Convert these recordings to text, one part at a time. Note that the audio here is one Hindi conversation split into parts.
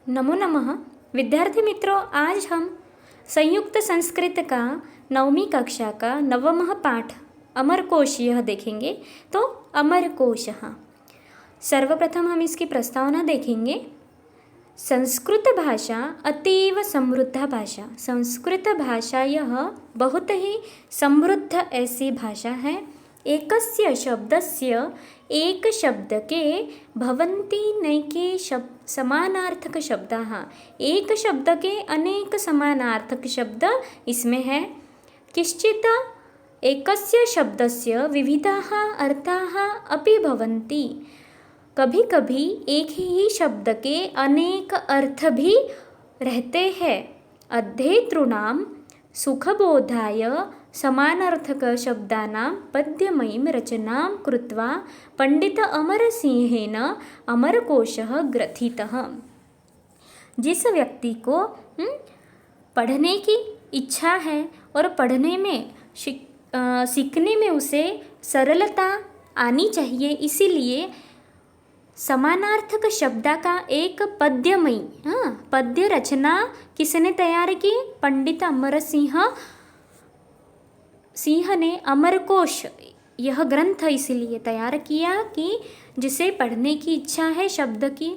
नमो नमः। विद्यार्थी मित्रों, आज हम संयुक्त संस्कृत का 9वीं कक्षा का 9वां पाठ अमरकोश यह देखेंगे। तो अमरकोश, सर्वप्रथम हम इसकी प्रस्तावना देखेंगे। संस्कृत भाषा अतीव समृद्ध भाषा। संस्कृत भाषा यह बहुत ही समृद्ध ऐसी भाषा है। एकस्य शब्दस्य एक शब्द के भवन्ति नैके समानार्थक शब्दाः। एक शब्द के अनेक समानार्थक शब्द इसमें है। किश्चित् एकस्य शब्दस्य विविधाः अर्थाः अपि भवन्ति। कभी कभी एक ही शब्द के अनेक अर्थ भी रहते हैं। अध्येतॄणां सुखबोधाय समानार्थक शब्दानां पद्यमयीं रचनां कृत्वा पंडित अमरसिंहेन अमरकोशः ग्रथितः। जिस व्यक्ति को पढ़ने की इच्छा है और पढ़ने में सीखने में उसे सरलता आनी चाहिए, इसीलिए समानार्थक शब्द का एक पद्यमयी पद्य रचना किसने तैयार की? पंडित सिंह ने अमरकोश यह ग्रंथ इसलिए तैयार किया कि जिसे पढ़ने की इच्छा है, शब्द की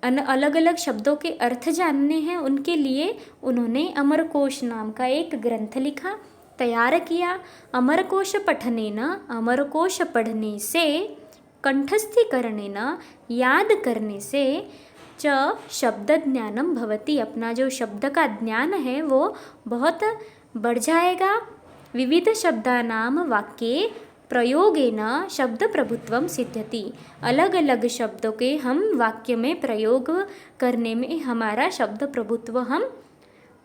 अलग अलग शब्दों के अर्थ जानने हैं, उनके लिए उन्होंने अमरकोश नाम का एक ग्रंथ लिखा, तैयार किया। अमरकोश पठनेन, अमरकोश पढ़ने से, कंठस्थीकरणेन, याद करने से च शब्द ज्ञानम भवति। अपना जो शब्द का ज्ञान है वो बहुत बढ़ जाएगा। विविध शब्दानां वाक्ये प्रयोगेन शब्द प्रभुत्वम सिद्ध्यति। अलग अलग शब्दों के हम वाक्य में प्रयोग करने में हमारा शब्द प्रभुत्व हम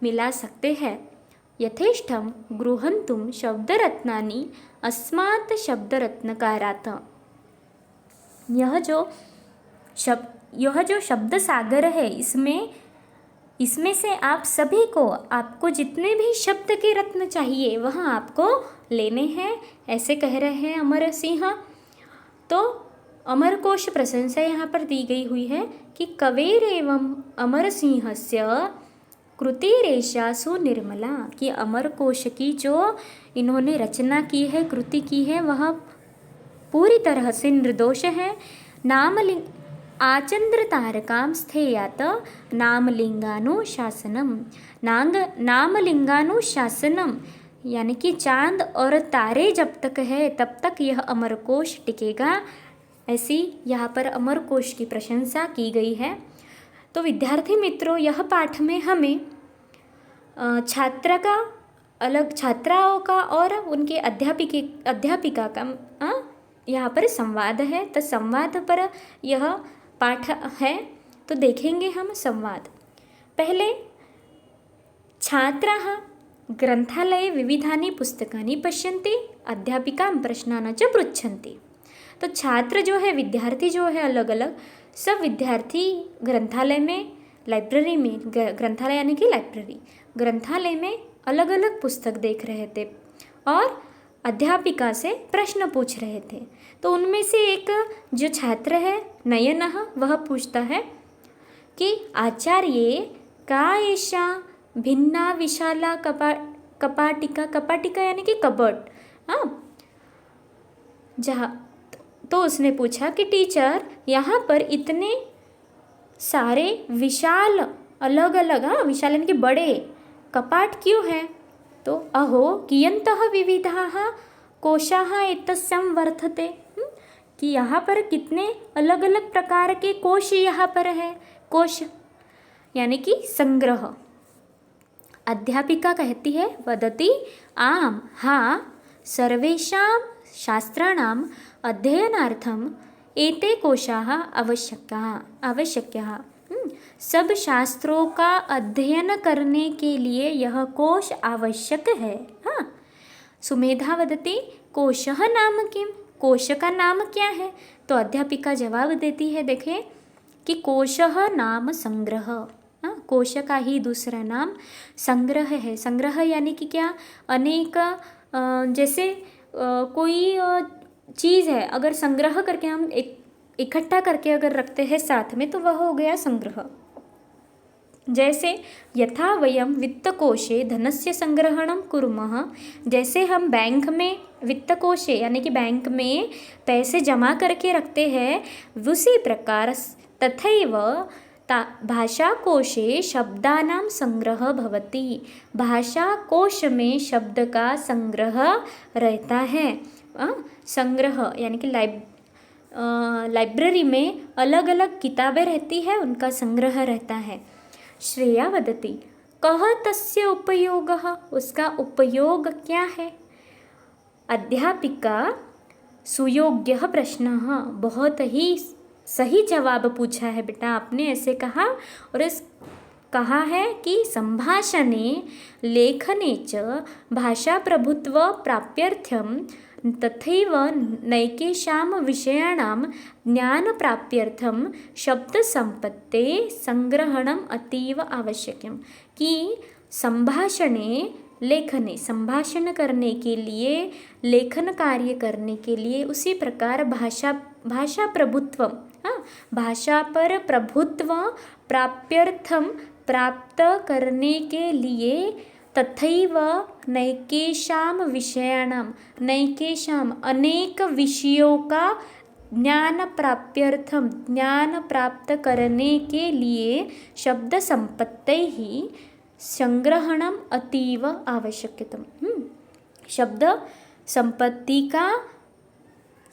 मिला सकते हैं। यथेष्टं गृह्णन्तुं शब्दरत्नानि अस्मात् शब्दरत्नकारात्। यह जो शब्द सागर है, इसमें से आप सभी को, आपको जितने भी शब्द के रत्न चाहिए वह आपको लेने हैं, ऐसे कह रहे हैं अमर सिंह। तो अमरकोश प्रशंसा यहाँ पर दी गई हुई है कि कवेर एवं अमर सिंहस्य कृतिरेषा सुनिर्मला, कि अमरकोश की जो इन्होंने रचना की है, कृति की है, वह पूरी तरह से निर्दोष है। नामलिंग आचंद्र तारकां स्थेयात नामलिंगानुशासनम। नामलिंगानुशासनम यानी कि चांद और तारे जब तक है तब तक यह अमरकोश टिकेगा, ऐसी यहाँ पर अमरकोश की प्रशंसा की गई है। तो विद्यार्थी मित्रों, यह पाठ में हमें छात्राओं का और उनके अध्यापिका का यहाँ पर संवाद है। तो संवाद पर यह पाठ है, तो देखेंगे हम संवाद। पहले, छात्राः ग्रंथालये विविधानि पुस्तकानि पश्यन्ति, अध्यापिकां प्रश्नान् च पृच्छन्ति। तो छात्र जो है, विद्यार्थी जो है, अलग अलग सब विद्यार्थी ग्रंथालय में, लाइब्रेरी में, ग्रंथालय यानी कि लाइब्रेरी, ग्रंथालय में अलग अलग पुस्तक देख रहे थे और अध्यापिका से प्रश्न पूछ रहे थे। तो उनमें से एक जो छात्र है नयनः, वह पूछता है कि आचार्ये का एषा भिन्ना विशाला कपाटिका यानी कि कबर्ड। जहाँ तो उसने पूछा कि टीचर, यहाँ पर इतने सारे विशाल, अलग अलग विशाल यानी कि बड़े कपाट क्यों हैं? तो अहो कियन्तः विविधाः कोशाः एतस्यां वर्तते, कि यहाँ पर कितने अलग अलग प्रकार के कोश यहाँ पर है। कोश यानी कि संग्रह। अध्यापिका कहती है, वदति आम, हाँ, सर्वेषां शास्त्राणाम् अध्ययनार्थम् एते कोशाः आवश्यकाः। सब शास्त्रों का अध्ययन करने के लिए यह कोश आवश्यक है। सुमेधा वदति कोशः नाम किम, कोश का नाम क्या है? तो अध्यापिका जवाब देती है, देखें कि कोशः नाम संग्रह। कोश का ही दूसरा नाम संग्रह है। संग्रह यानी कि क्या? अनेक, जैसे कोई चीज़ है, अगर संग्रह करके हम एक इकट्ठा करके अगर रखते हैं साथ में तो वह हो गया संग्रह। जैसे यथा वयम वित्तकोशे धनस्य संग्रहणं कुर्मः, जैसे हम बैंक में वित्तकोशे यानी कि बैंक में पैसे जमा करके रखते हैं, उसी प्रकार तथैव भाषाकोशे शब्दानां संग्रह भवति, भाषाकोश में शब्द का संग्रह रहता है। संग्रह यानी कि लाइब्रेरी में अलग अलग किताबें रहती है, उनका संग्रह रहता है। श्रेया वदति कः तस्य उपयोगः, उसका उपयोग क्या है। अध्यापिका सुयोग्यः प्रश्नः, बहुत ही सही जवाब पूछा है बेटा आपने, ऐसे कहा। और इस कहा है कि संभाषणे लेखने च भाषा प्रभुत्व प्राप्त्यर्थं तथैव नैकेषां विषयाणां ज्ञानप्राप्त्यर्थं शब्दसम्पत्ते संग्रहणम् अतीव आवश्यकम्, कि संभाषणे लेखने, संभाषण करने के लिए, लेखन कार्य करने के लिए, उसी प्रकार भाषा प्रभुत्व, भाषा पर प्रभुत्व प्राप्त्यर्थम, प्राप्त करने के लिए, तथैव नैकेषां विषयाणां, नैकेषां अनेक विषयों का ज्ञान प्राप्त्यर्थम, ज्ञान प्राप्त करने के लिए शब्द संपत्तैः संग्रहणम अतीव आवश्यकतम, शब्द संपत्ति का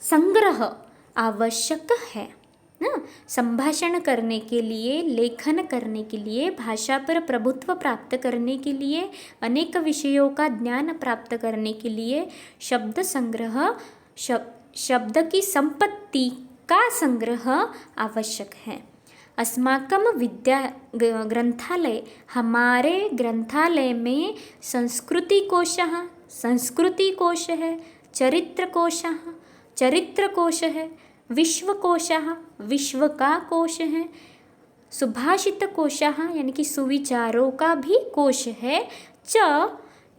संग्रह आवश्यक है ना। संभाषण करने के लिए, लेखन करने के लिए, भाषा पर प्रभुत्व प्राप्त करने के लिए, अनेक विषयों का ज्ञान प्राप्त करने के लिए शब्द संग्रह, शब्द की संपत्ति का संग्रह आवश्यक है। अस्माकं विद्या ग्रंथालय, हमारे ग्रंथालय में संस्कृति कोश है, चरित्र कोश है, विश्वकोशः, विश्व का कोश है, सुभाषित कोशः यानी कि सुविचारों का भी कोश है, च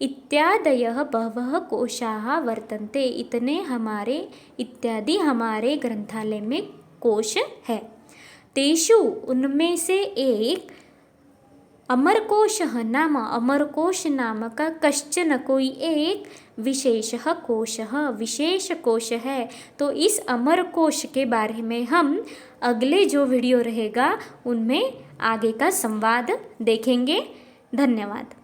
इत्यादयः बहवः कोशाः वर्तन्ते, इतने हमारे इत्यादि हमारे ग्रंथालय में कोश है। तेषु उनमें से एक अमरकोशः नाम, अमरकोश नाम का कश्चन कोई एक विशेषः कोशः, विशेष कोश है। तो इस अमरकोश के बारे में हम अगले जो वीडियो रहेगा उनमें आगे का संवाद देखेंगे। धन्यवाद।